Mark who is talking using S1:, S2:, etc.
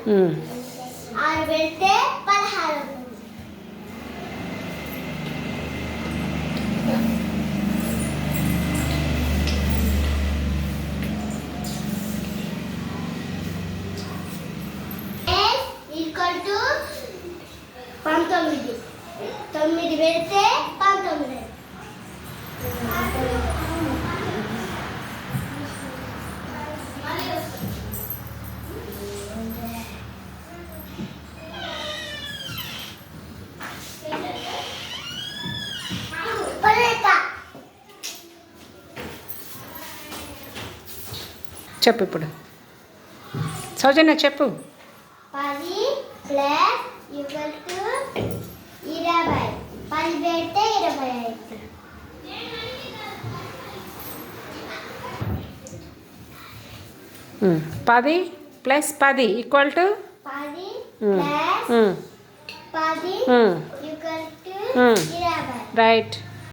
S1: 6 పెడితే 16 అవుతుంది. Equal to 19. 9 పెడితే 19.
S2: చెప్పు ఇప్పుడు సౌజన్య చెప్పు.
S1: 10 ప్లస్ ఈక్వల్ టు 20. 10 పెడితే 20 అవుతుంది.
S2: 10 plus 10 equal to
S1: 10 plus 10 equal to 20.
S2: Right.